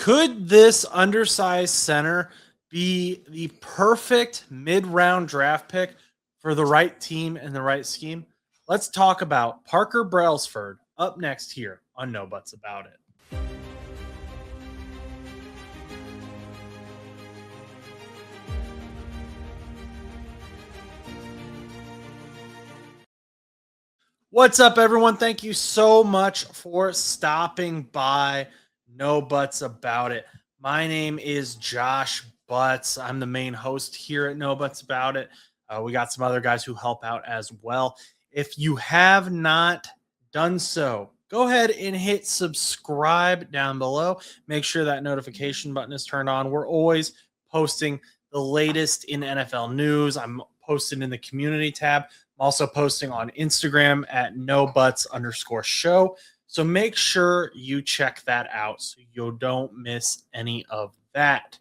Could this undersized center be the perfect mid-round draft pick for the right team and the right scheme? Let's talk about Parker Brailsford up next here on No Buts About It. What's up, everyone? Thank you so much for stopping by. No Buts About It. My name is Josh Butts. I'm the main host here at No Buts About It. We got some other guys who help out as well. If you have not done so, go ahead and hit subscribe down below. Make sure that notification button is turned on. We're always posting the latest in NFL news. I'm posting in the community tab. I'm also posting on Instagram at nobuts_show. So make sure you check that out so you don't miss any of that.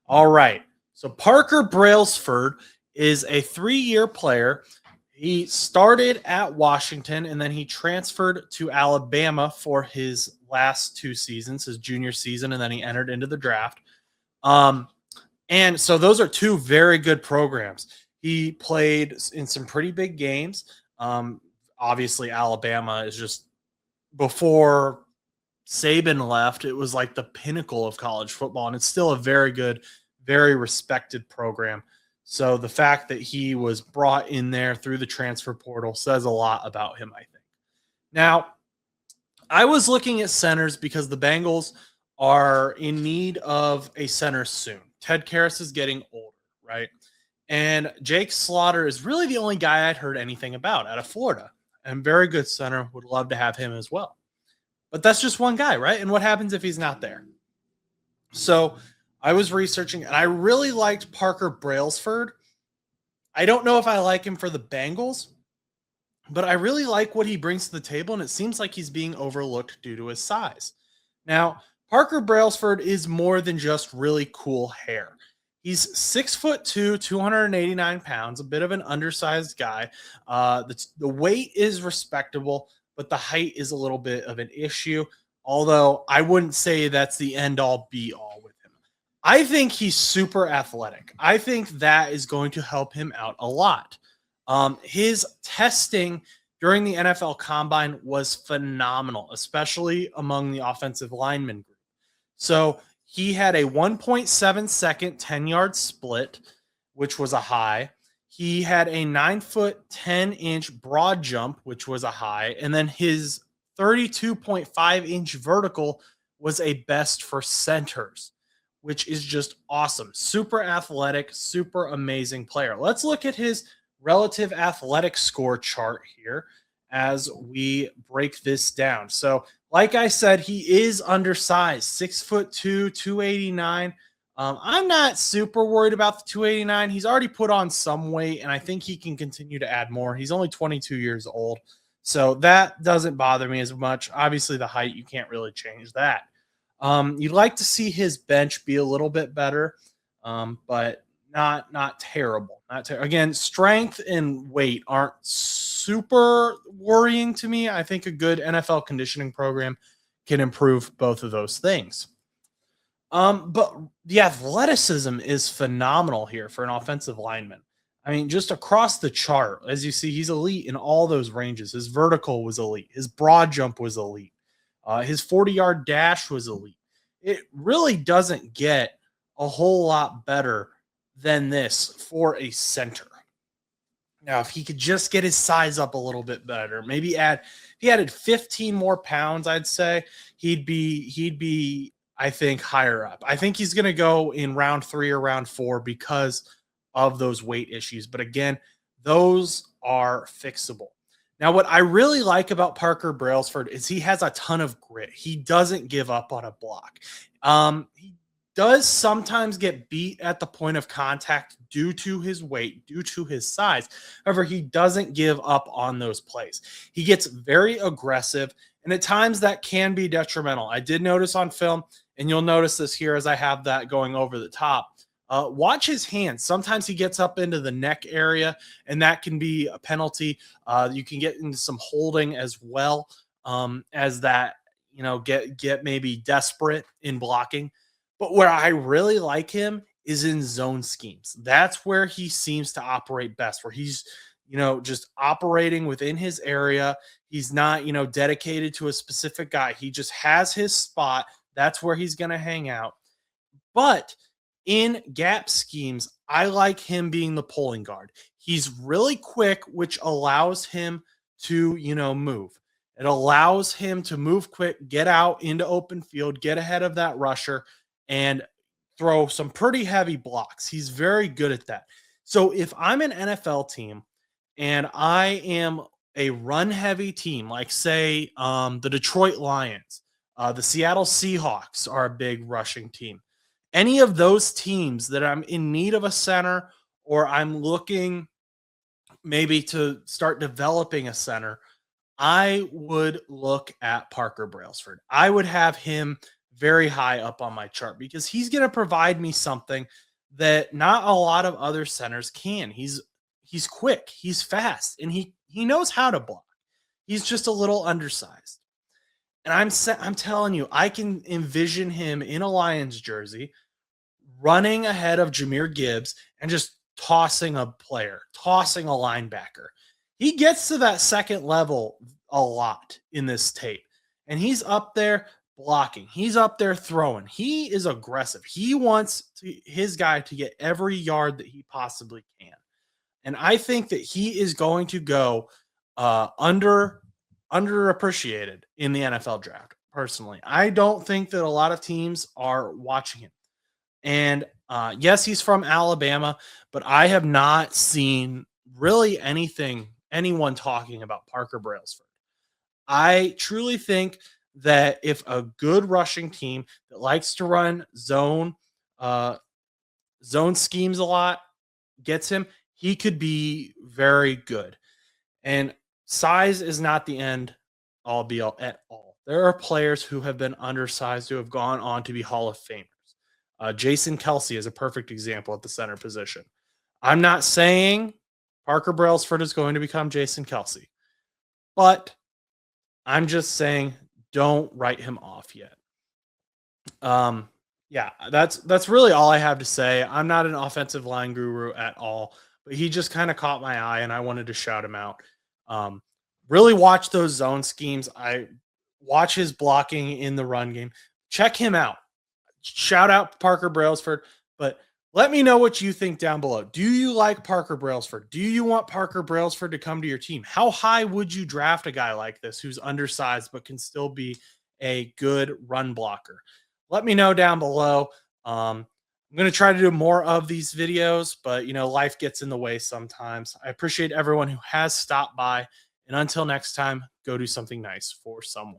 All right. So Parker Brailsford is a 3-year player. He started at Washington and then he transferred to Alabama for his last 2 seasons, his junior season, and then he entered into the draft. And so those are 2 very good programs. He played in some pretty big games. Obviously, Alabama is just, before Saban left, it was like the pinnacle of college football, and it's still a very good, very respected program. So the fact that he was brought in there through the transfer portal says a lot about him, I think. Now, I was looking at centers because the Bengals are in need of a center soon. Ted Karras is getting older, right? And Jake Slaughter is really the only guy I'd heard anything about out of Florida. And very good center. Would love to have him as well. But that's just one guy, right? And what happens if he's not there? So I was researching, and I really liked Parker Brailsford. I don't know if I like him for the Bengals, but I really like what he brings to the table, and it seems like he's being overlooked due to his size. Now, Parker Brailsford is more than just really cool hair. He's 6'2", 289 pounds, a bit of an undersized guy. The weight is respectable, but the height is a little bit of an issue, although I wouldn't say that's the end-all, be-all with him. I think he's super athletic. I think that is going to help him out a lot. His testing during the NFL Combine was phenomenal, especially among the offensive lineman group. So he had a 1.7 second 10-yard split, which was a high. He had a 9-foot, 10-inch broad jump, which was a high. And then his 32.5-inch vertical was a best for centers, which is just awesome. Super athletic, super amazing player. Let's look at his relative athletic score chart here as we break this down. So, like I said, he is undersized, 6'2", 289. I'm not super worried about the 289. He's already put on some weight, and I think he can continue to add more. He's only 22 years old, so that doesn't bother me as much. Obviously, the height, you can't really change that. You'd like to see his bench be a little bit better, but not terrible. Again, strength and weight aren't super worrying to me. I think a good NFL conditioning program can improve both of those things. But the athleticism is phenomenal here for an offensive lineman. I mean, just across the chart, as you see, he's elite in all those ranges. His vertical was elite. His broad jump was elite. His 40-yard dash was elite. It really doesn't get a whole lot better than this for a center. Now, if he could just get his size up a little bit better, maybe if he added 15 more pounds, I'd say he'd be, I think, higher up. I think he's going to go in round 3 or round 4 because of those weight issues. But again, those are fixable. Now, what I really like about Parker Brailsford is he has a ton of grit. He doesn't give up on a block. He does sometimes get beat at the point of contact due to his weight, due to his size. However, he doesn't give up on those plays. He gets very aggressive, and at times that can be detrimental. I did notice on film, and you'll notice this here as I have that going over the top. Watch his hands. Sometimes he gets up into the neck area, and that can be a penalty. You can get into some holding as well as that. get maybe desperate in blocking. But where I really like him is in zone schemes. That's where he seems to operate best, where he's, just operating within his area. He's not, dedicated to a specific guy. He just has his spot. That's where he's going to hang out. But in gap schemes, I like him being the pulling guard. He's really quick, which allows him to, move. It allows him to move quick, get out into open field, get ahead of that rusher, and throw some pretty heavy blocks. He's very good at that. So if I'm an NFL team and I am a run heavy team, like say the Detroit Lions, the Seattle Seahawks are a big rushing team. Any of those teams that I'm in need of a center, or I'm looking maybe to start developing a center, I would look at Parker Brailsford. I would have him very high up on my chart because he's going to provide me something that not a lot of other centers can. He's quick, he's fast, and he knows how to block. He's just a little undersized. And I'm telling you, I can envision him in a Lions jersey running ahead of Jahmyr Gibbs and just tossing a player, tossing a linebacker. He gets to that second level a lot in this tape. And he's up there blocking. He's up there throwing. He is aggressive. He wants his guy to get every yard that he possibly can. And I think that he is going to go underappreciated in the NFL draft, personally. I don't think that a lot of teams are watching him. And yes, he's from Alabama, but I have not seen really anyone talking about Parker Brailsford. I truly think that if a good rushing team that likes to run zone schemes a lot gets him, he could be very good. And size is not the end all be all at all. There are players who have been undersized who have gone on to be Hall of Famers. Jason Kelsey is a perfect example at the center position. I'm not saying Parker Brailsford is going to become Jason Kelsey, but I'm just saying don't write him off yet. Yeah, that's really all I have to say. I'm not an offensive line guru at all, but he just kind of caught my eye and I wanted to shout him out. Really watch those zone schemes. I watch his blocking in the run game. Check him out. Shout out Parker Brailsford, but let me know what you think down below. Do you like Parker Brailsford? Do you want Parker Brailsford to come to your team? How high would you draft a guy like this who's undersized but can still be a good run blocker? Let me know down below. I'm going to try to do more of these videos, but life gets in the way sometimes. I appreciate everyone who has stopped by, and until next time, go do something nice for someone.